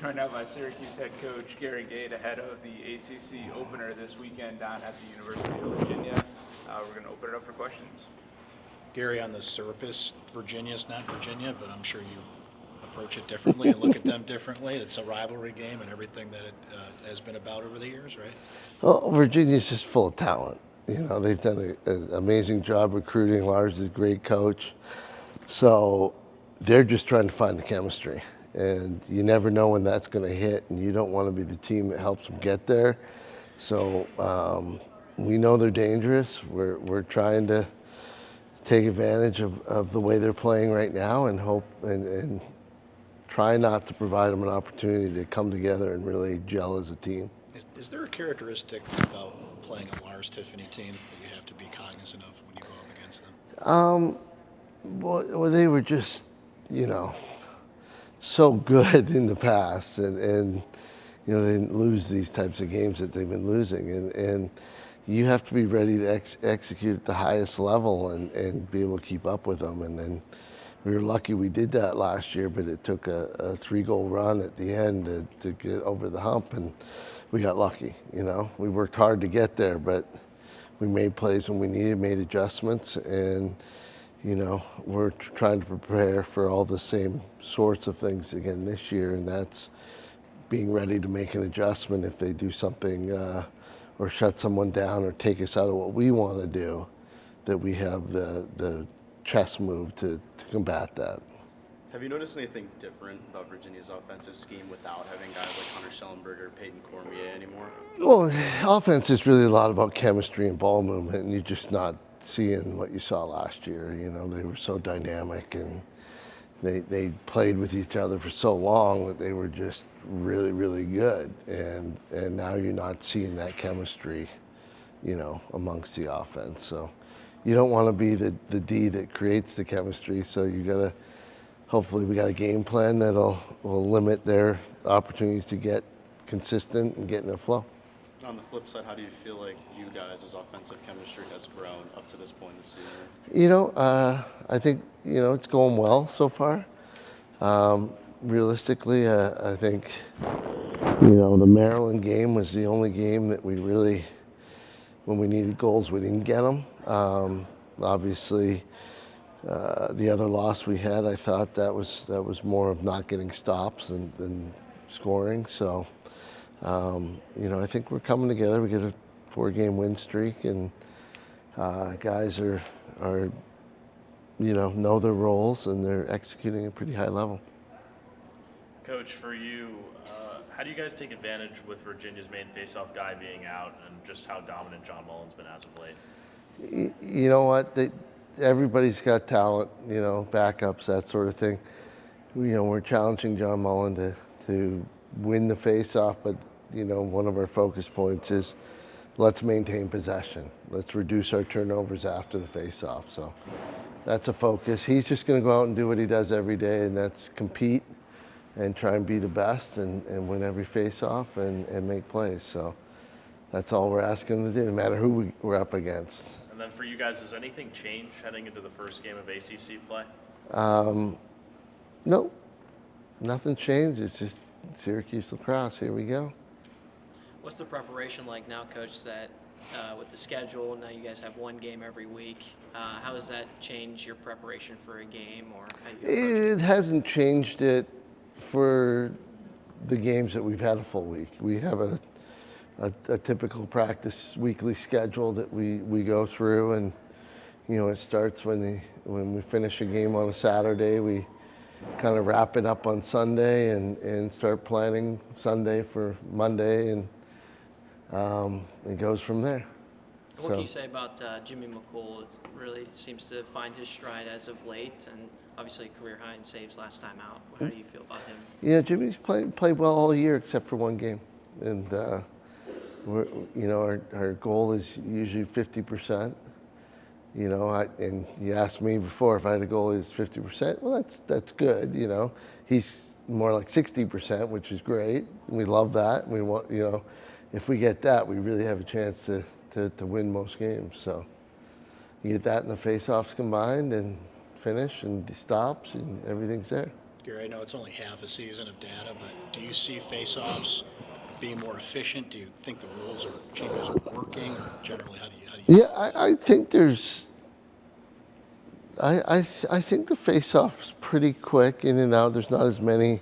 Joined out by Syracuse head coach Gary Gait ahead of the ACC Opener this weekend down at the University of Virginia. We're going to open it up for questions. Gary, on the surface, Virginia's not Virginia, but I'm sure you approach it differently and look at them differently. It's a rivalry game and everything that it has been about over the years, right? Well, Virginia's just full of talent. You know, they've done an amazing job recruiting. Lars is a great coach. So they're just trying to find the chemistry. And you never know when that's going to hit, and you don't want to be the team that helps them get there. So we know they're dangerous. We're trying to take advantage of the way they're playing right now and hope and try not to provide them an opportunity to come together and really gel as a team. Is there a characteristic about playing a Lars Tiffany team that you have to be cognizant of when you go up against them? Well, they were just, you know, so good in the past, and you know, they didn't lose these types of games that they've been losing, and you have to be ready to execute at the highest level and be able to keep up with them. And then we were lucky we did that last year, but it took a 3-goal run at the end to get over the hump, and we got lucky. You know, we worked hard to get there, but we made plays when we needed, made adjustments, and you know, we're trying to prepare for all the same sorts of things again this year, and that's being ready to make an adjustment if they do something or shut someone down or take us out of what we want to do, that we have the chess move to combat that. Have you noticed anything different about Virginia's offensive scheme without having guys like Hunter Schellenberger, Peyton Cormier anymore? Well, offense is really a lot about chemistry and ball movement, and you're just not seeing what you saw last year. You know, they were so dynamic, and they played with each other for so long that they were just really, really good. And now you're not seeing that chemistry, you know, amongst the offense. So you don't want to be the D that creates the chemistry. So you got to, hopefully we got a game plan that'll will limit their opportunities to get consistent and get in a flow. On the flip side, how do you feel like you guys' offensive chemistry has grown up to this point this season? You know, I think, you know, it's going well so far. Realistically, I think, you know, the Maryland game was the only game that we really, when we needed goals, we didn't get them. Obviously, the other loss we had, I thought that was more of not getting stops than scoring. So, you know, I think we're coming together. We get a 4-game win streak, and guys are you know their roles, and they're executing at a pretty high level. Coach, for you, how do you guys take advantage with Virginia's main faceoff guy being out, and just how dominant John Mullen's been as of late? You know what? Everybody's got talent, you know, backups, that sort of thing. You know, we're challenging John Mullen to win the faceoff, but you know, one of our focus points is let's maintain possession. Let's reduce our turnovers after the faceoff. So that's a focus. He's just going to go out and do what he does every day, and that's compete and try and be the best and win every faceoff and make plays. So that's all we're asking him to do, no matter who we're up against. And then for you guys, does anything change heading into the first game of ACC play? No, nothing changed. It's just Syracuse Lacrosse. Here we go. What's the preparation like now, Coach, that with the schedule, now you guys have one game every week. How does that change your preparation for a game, or how you approach It hasn't changed it for the games that we've had a full week. We have a typical practice weekly schedule that we go through, and you know, it starts when we finish a game on a Saturday. We kind of wrap it up on Sunday and start planning Sunday for Monday, and it goes from there. What can you say about Jimmy McCool? It really seems to find his stride as of late, and obviously career high in saves last time out. How do you feel about him? Yeah, Jimmy's played well all year except for one game, and you know, our goal is usually 50%. You know, and you asked me before if I had a goal is 50%. Well, that's good. You know, he's more like 60%, which is great. We love that. We want, you know, if we get that, we really have a chance to win most games. So you get that and the face-offs combined and finish and the stops and everything's there. Gary, I know it's only half a season of data, but do you see face-offs being more efficient? Do you think the rules or changes are working, or generally how do you Yeah, I think there's. I think the face-off's pretty quick in and out. There's not as many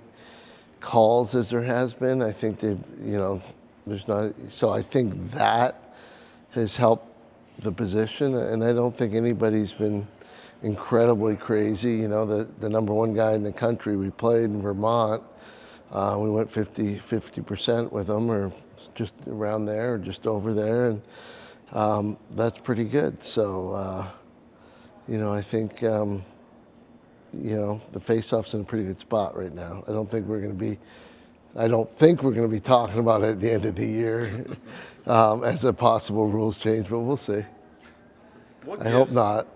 calls as there has been. I think there's not. So I think that has helped the position, and I don't think anybody's been incredibly crazy. You know, the number one guy in the country, we played in Vermont. We went 50% with him, or just around there, or just over there, and that's pretty good. So, I think, the face-off's in a pretty good spot right now. I don't think we're going to be talking about it at the end of the year as a possible rules change, but we'll see. I hope not.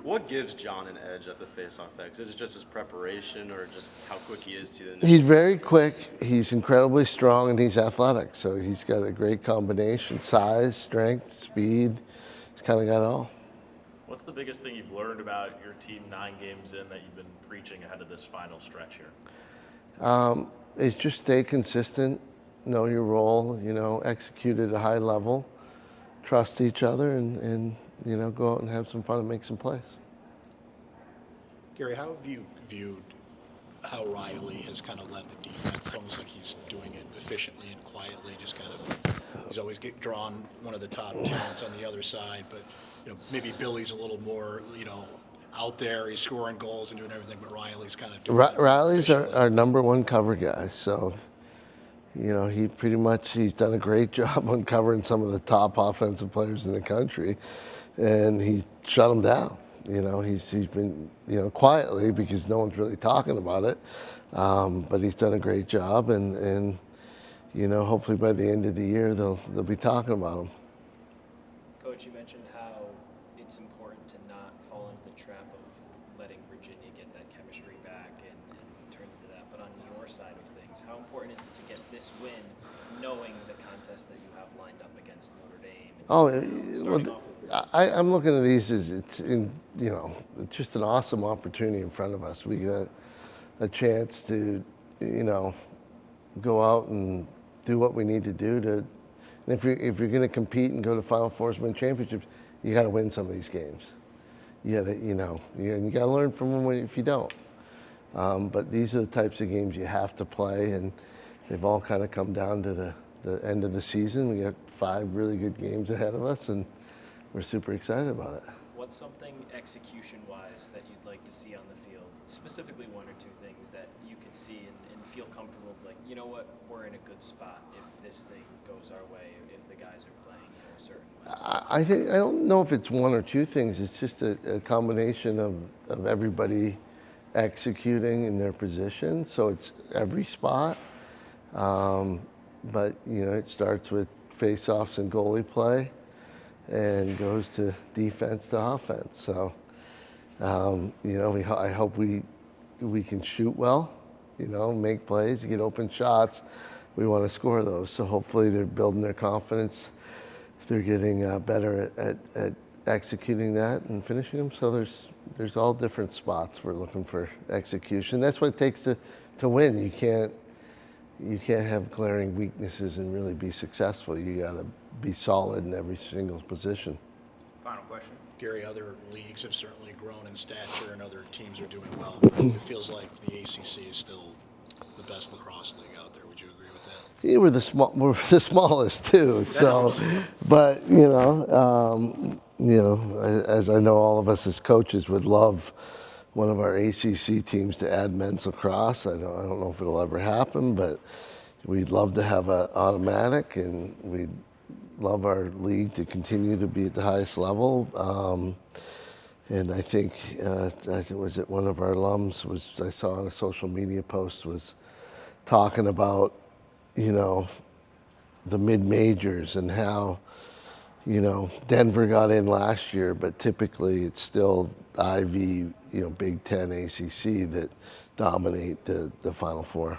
What gives John an edge at the face-off X? Is it just his preparation, or just how quick he is to the? He's very quick. He's incredibly strong, and he's athletic. So he's got a great combination: size, strength, speed. He's kind of got it all. What's the biggest thing you've learned about your team 9 games in that you've been preaching ahead of this final stretch here? It's just stay consistent, know your role, execute at a high level, trust each other, and go out and have some fun and make some plays. Gary, how have you viewed how Riley has kind of led the defense? It's almost like he's doing it efficiently and quietly, just kind of, he's always drawn one of the top talents on the other side, but maybe Billy's a little more, out there, he's scoring goals and doing everything, but Riley's kind of doing it Riley's efficiently. our number one cover guy, so he's done a great job on covering some of the top offensive players in the country, and he shut them down. He's been quietly, because no one's really talking about it, but he's done a great job, and hopefully by the end of the year they'll be talking about him. Coach, you mentioned how it's important to not fall into the trap of letting Virginia get that chemistry back and turn into that. But on your side of things, how important is it to get this win, knowing the contest that you have lined up against Notre Dame? I'm looking at these as it's just an awesome opportunity in front of us. We got a chance to go out and do what we need to do to. And if you're going to compete and go to Final Fours, win championships, you got to win some of these games. You got to you got to learn from them if you don't. But these are the types of games you have to play, and they've all kind of come down to the end of the season. We got 5 really good games ahead of us, and we're super excited about it. What's something execution-wise that you'd like to see on the field? Specifically, 1 or 2 things that you could see and feel comfortable, like, you know what, we're in a good spot if this thing goes our way, if the guys are playing a certain way. I don't know if it's 1 or 2 things. It's just a combination of everybody executing in their position. So it's every spot. But it starts with face-offs and goalie play, and goes to defense to offense. So, I hope we can shoot well, make plays, get open shots. We want to score those. So hopefully they're building their confidence. They're getting better at executing that and finishing them. So there's all different spots we're looking for execution. That's what it takes to win. You can't have glaring weaknesses and really be successful. You got to be solid in every single position. Final question. Gary, other leagues have certainly grown in stature and other teams are doing well. It feels like the ACC is still the best lacrosse league out there. Would you agree with that? Yeah, we're the smallest too. So, but as I know, all of us as coaches would love one of our ACC teams to add men's lacrosse. I don't know if it'll ever happen, but we'd love to have an automatic, and we'd love our league to continue to be at the highest level. And I think was it one of our alums I saw on a social media post was talking about the mid-majors and how Denver got in last year, but typically it's still Ivy, Big Ten, ACC that dominate the Final Four.